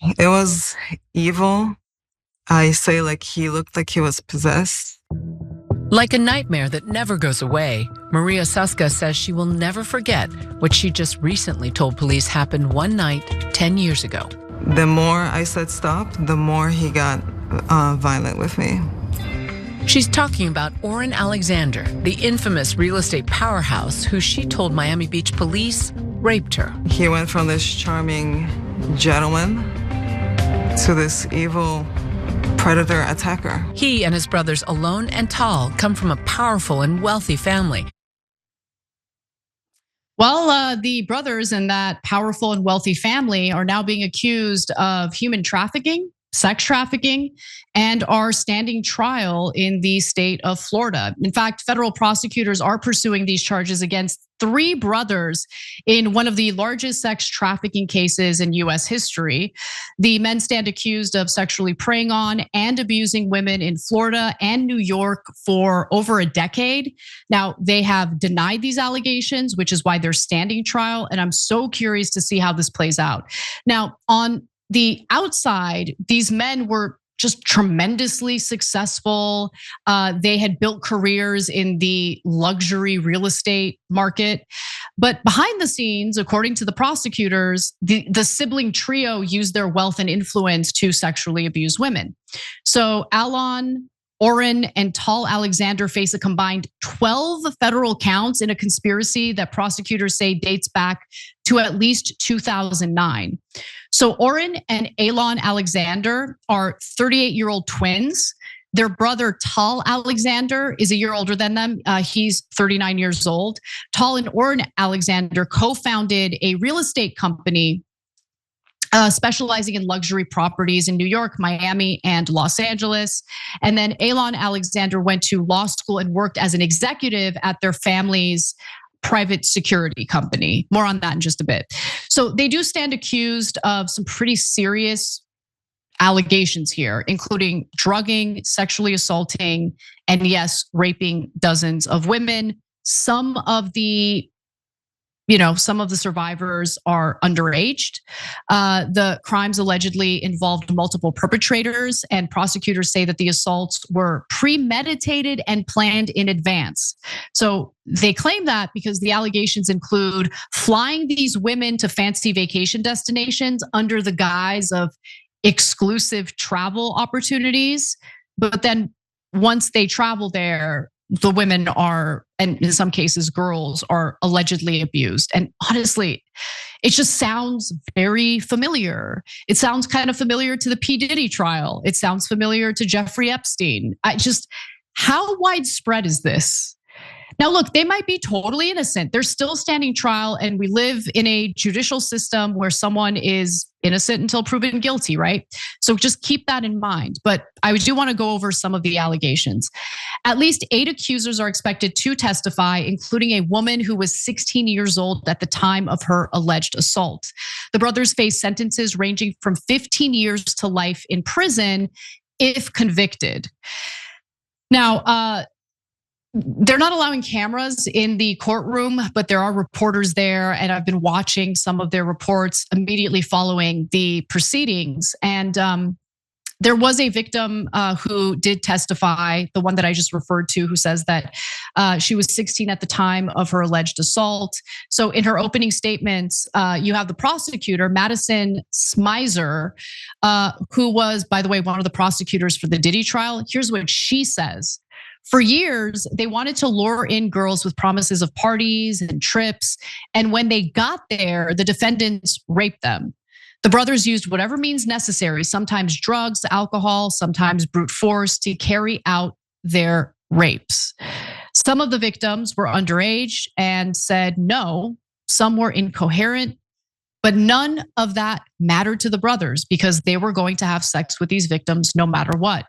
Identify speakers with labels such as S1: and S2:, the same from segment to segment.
S1: It was evil. I say like he looked like he was possessed.
S2: Like a nightmare that never goes away, Maria Suska says she will never forget what she just recently told police happened one night 10 years ago.
S1: The more I said stop, the more he got violent with me.
S2: She's talking about Oren Alexander, the infamous real estate powerhouse who she told Miami Beach police raped her.
S1: He went from this charming gentleman to this evil predator attacker.
S2: He and his brothers Alon and Tal come from a powerful and wealthy family.
S3: Well, the brothers in that powerful and wealthy family are now being accused of human trafficking, sex trafficking, and are standing trial in the state of Florida. In fact, federal prosecutors are pursuing these charges against 3 brothers in one of the largest sex trafficking cases in US history. The men stand accused of sexually preying on and abusing women in Florida and New York for over a decade. Now, they have denied these allegations, which is why they're standing trial. And I'm so curious to see how this plays out. Now, on the outside, these men were just tremendously successful. They had built careers in the luxury real estate market. But behind the scenes, according to the prosecutors, the sibling trio used their wealth and influence to sexually abuse women. So Alon, Oren, and Tal Alexander face a combined 12 federal counts in a conspiracy that prosecutors say dates back to at least 2009. So Oren and Alon Alexander are 38-year-old twins. Their brother Tal Alexander is a year older than them. He's 39 years old. Tal and Oren Alexander co-founded a real estate company specializing in luxury properties in New York, Miami, and Los Angeles. And then Alon Alexander went to law school and worked as an executive at their family's private security company. More on that in just a bit. So they do stand accused of some pretty serious allegations here, including drugging, sexually assaulting, and yes, raping dozens of women. Some of the survivors are underaged. The crimes allegedly involved multiple perpetrators, and prosecutors say that the assaults were premeditated and planned in advance. So they claim that because the allegations include flying these women to fancy vacation destinations under the guise of exclusive travel opportunities. But then once they travel there, the women are, and in some cases girls, are allegedly abused. And honestly, it just sounds very familiar. It sounds kind of familiar to the P. Diddy trial. It sounds familiar to Jeffrey Epstein. How widespread is this? Now, look, they might be totally innocent. They're still standing trial, and we live in a judicial system where someone is innocent until proven guilty, right? So just keep that in mind. But I do want to go over some of the allegations. At least 8 accusers are expected to testify, including a woman who was 16 years old at the time of her alleged assault. The brothers face sentences ranging from 15 years to life in prison if convicted. Now, they're not allowing cameras in the courtroom, but there are reporters there, and I've been watching some of their reports immediately following the proceedings. And there was a victim who did testify, the one that I just referred to, who says that she was 16 at the time of her alleged assault. So in her opening statements, you have the prosecutor, Madison Smizer, who was, by the way, one of the prosecutors for the Diddy trial. Here's what she says. For years, they wanted to lure in girls with promises of parties and trips. And when they got there, the defendants raped them. The brothers used whatever means necessary, sometimes drugs, alcohol, sometimes brute force, to carry out their rapes. Some of the victims were underage and said no. Some were incoherent, but none of that mattered to the brothers because they were going to have sex with these victims no matter what.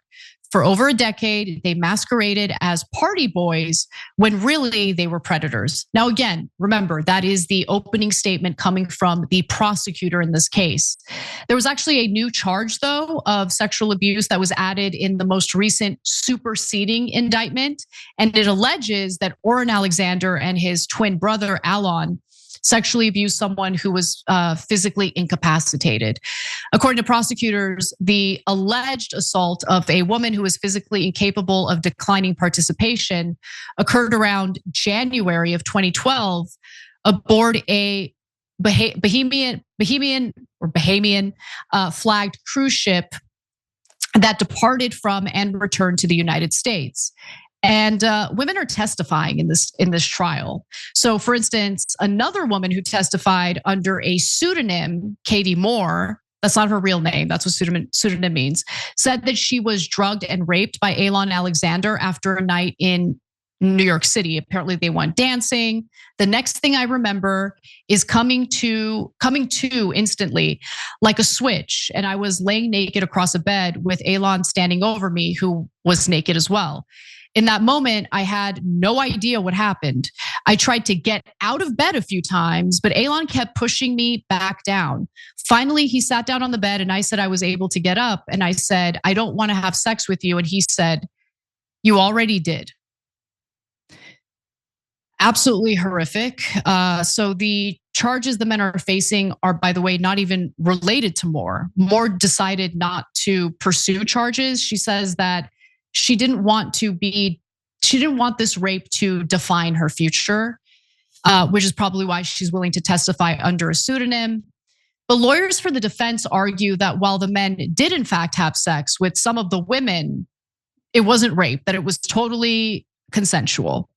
S3: For over a decade, they masqueraded as party boys when really they were predators. Now, again, remember, that is the opening statement coming from the prosecutor in this case. There was actually a new charge, though, of sexual abuse that was added in the most recent superseding indictment. And it alleges that Oren Alexander and his twin brother, Alon, sexually abused someone who was physically incapacitated. According to prosecutors, the alleged assault of a woman who was physically incapable of declining participation occurred around January of 2012 aboard a Bahamian flagged cruise ship that departed from and returned to the United States. And women are testifying in this trial. So, for instance, another woman who testified under a pseudonym, Katie Moore, that's not her real name, that's what pseudonym means, said that she was drugged and raped by Alon Alexander after a night in New York City. Apparently they went dancing. The next thing I remember is coming to instantly like a switch. And I was laying naked across a bed with Alon standing over me, who was naked as well. In that moment, I had no idea what happened. I tried to get out of bed a few times, but Alon kept pushing me back down. Finally, he sat down on the bed and I said I was able to get up. And I said, I don't want to have sex with you. And he said, you already did. Absolutely horrific. So the charges the men are facing are, by the way, not even related to Moore. Moore decided not to pursue charges. She says that she didn't want this rape to define her future, which is probably why she's willing to testify under a pseudonym. But lawyers for the defense argue that while the men did in fact have sex with some of the women, it wasn't rape, that it was totally consensual.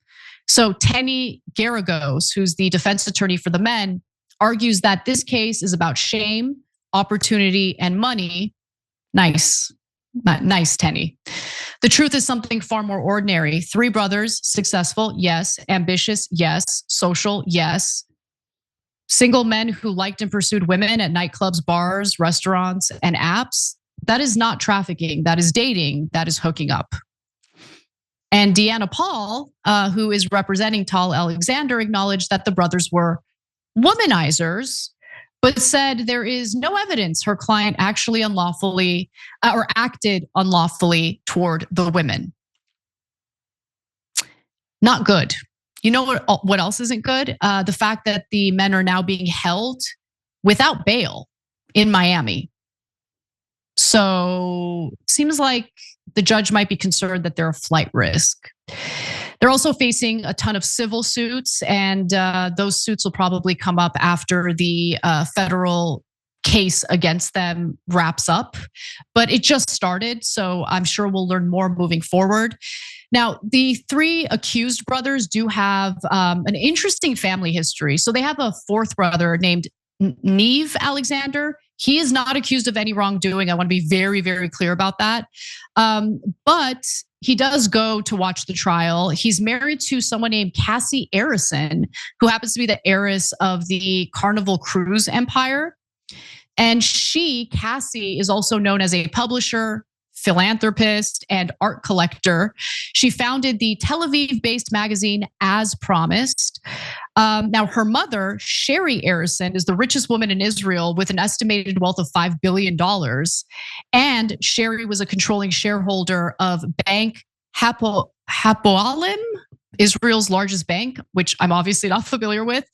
S3: So Tenny Garagos, who's the defense attorney for the men, argues that this case is about shame, opportunity, and money. Nice, Tenny. The truth is something far more ordinary. 3 brothers, successful, yes. Ambitious, yes. Social, yes. Single men who liked and pursued women at nightclubs, bars, restaurants, and apps. That is not trafficking. That is dating. That is hooking up. And Deanna Paul, who is representing Tal Alexander, acknowledged that the brothers were womanizers, but said there is no evidence her client actually unlawfully or acted unlawfully toward the women. Not good. You know what else isn't good? The fact that the men are now being held without bail in Miami. So it seems like the judge might be concerned that they're a flight risk. They're also facing a ton of civil suits, and those suits will probably come up after the federal case against them wraps up. But it just started, so I'm sure we'll learn more moving forward. Now, the 3 accused brothers do have an interesting family history. So they have a 4th brother named Neve Alexander. He is not accused of any wrongdoing. I want to be very, very clear about that. But he does go to watch the trial. He's married to someone named Cassie Arison, who happens to be the heiress of the Carnival Cruise empire. And Cassie, is also known as a publisher, philanthropist, and art collector. She founded the Tel Aviv-based magazine As Promised. Now, her mother, Sherry Arison, is the richest woman in Israel with an estimated wealth of $5 billion. And Sherry was a controlling shareholder of Bank Hapoalim, Israel's largest bank, which I'm obviously not familiar with.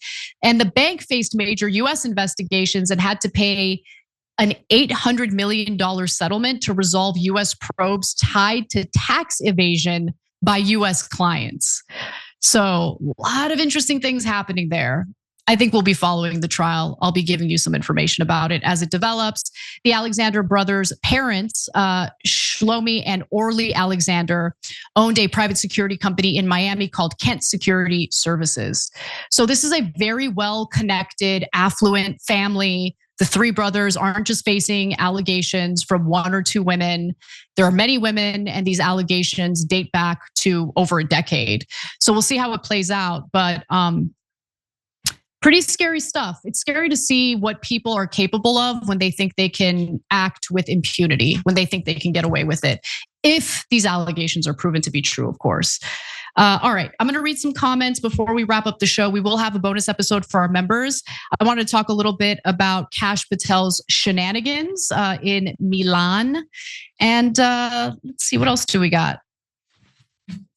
S3: And the bank faced major US investigations and had to pay an $800 million settlement to resolve US probes tied to tax evasion by US clients. So a lot of interesting things happening there. I think we'll be following the trial. I'll be giving you some information about it as it develops. The Alexander brothers' parents, Shlomi and Orly Alexander, owned a private security company in Miami called Kent Security Services. So this is a very well-connected, affluent family. The 3 brothers aren't just facing allegations from 1 or 2 women. There are many women, and these allegations date back to over a decade. So we'll see how it plays out, but pretty scary stuff. It's scary to see what people are capable of when they think they can act with impunity, when they think they can get away with it. If these allegations are proven to be true, of course. All right, I'm gonna read some comments before we wrap up the show. We will have a bonus episode for our members. I want to talk a little bit about Kash Patel's shenanigans in Milan. And let's see, what else do we got?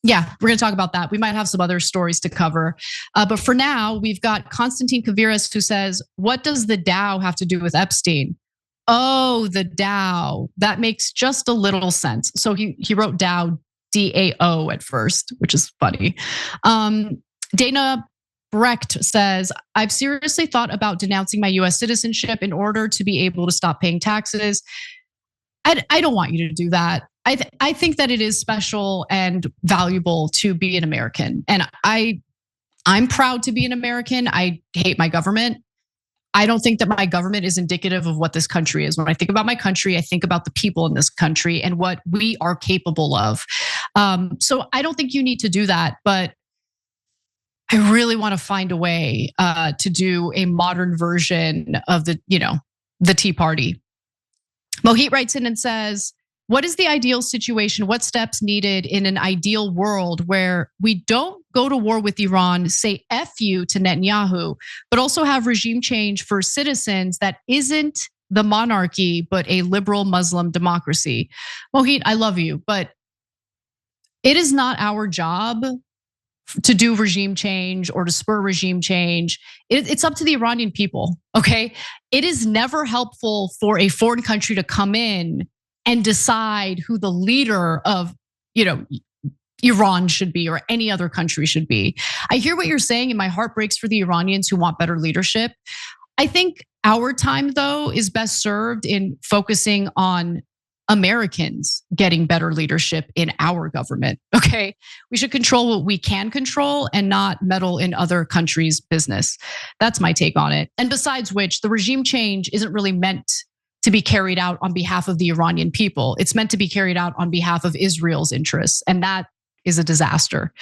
S3: Yeah, we're going to talk about that. We might have some other stories to cover. But for now, we've got Konstantin Kaviris who says, what does the Dow have to do with Epstein? Oh, the Dow. That makes just a little sense. So he wrote Dow, DAO at first, which is funny. Dana Brecht says, I've seriously thought about denouncing my US citizenship in order to be able to stop paying taxes. I don't want you to do that. I think that it is special and valuable to be an American. And I'm proud to be an American. I hate my government. I don't think that my government is indicative of what this country is. When I think about my country, I think about the people in this country and what we are capable of. So I don't think you need to do that, but I really want to find a way to do a modern version of the Tea Party. Mohit writes in and says, what is the ideal situation? What steps needed in an ideal world where we don't go to war with Iran, say F you to Netanyahu, but also have regime change for citizens that isn't the monarchy, but a liberal Muslim democracy? Mohit, I love you, but it is not our job to do regime change or to spur regime change. It's up to the Iranian people, okay? It is never helpful for a foreign country to come in and decide who the leader of, Iran should be or any other country should be. I hear what you're saying and my heart breaks for the Iranians who want better leadership. I think our time though is best served in focusing on Americans getting better leadership in our government, okay? We should control what we can control and not meddle in other countries' business. That's my take on it. And besides which, the regime change isn't really meant to be carried out on behalf of the Iranian people. It's meant to be carried out on behalf of Israel's interests, and that is a disaster.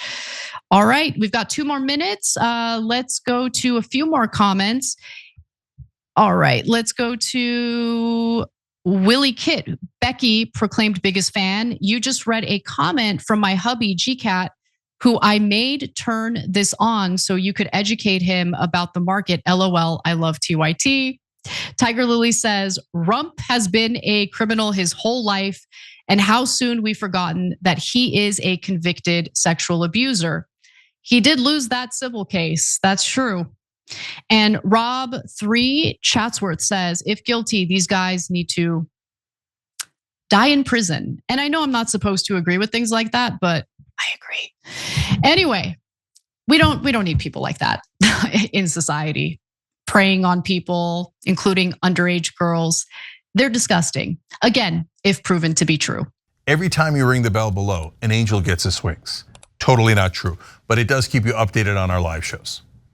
S3: All right, we've got 2 more minutes. Let's go to a few more comments. All right, let's go to Willie Kitt. Becky proclaimed biggest fan. You just read a comment from my hubby, GCAT, who I made turn this on so you could educate him about the market. LOL, I love TYT. Tiger Lily says, Rump has been a criminal his whole life, and how soon we've forgotten that he is a convicted sexual abuser. He did lose that civil case, that's true. And Rob3 Chatsworth says, if guilty, these guys need to die in prison. And I know I'm not supposed to agree with things like that, but I agree. Anyway, we don't need people like that in society. Preying on people, including underage girls. They're disgusting. Again, if proven to be true.
S4: Every time you ring the bell below, an angel gets his wings. Totally not true, but it does keep you updated on our live shows.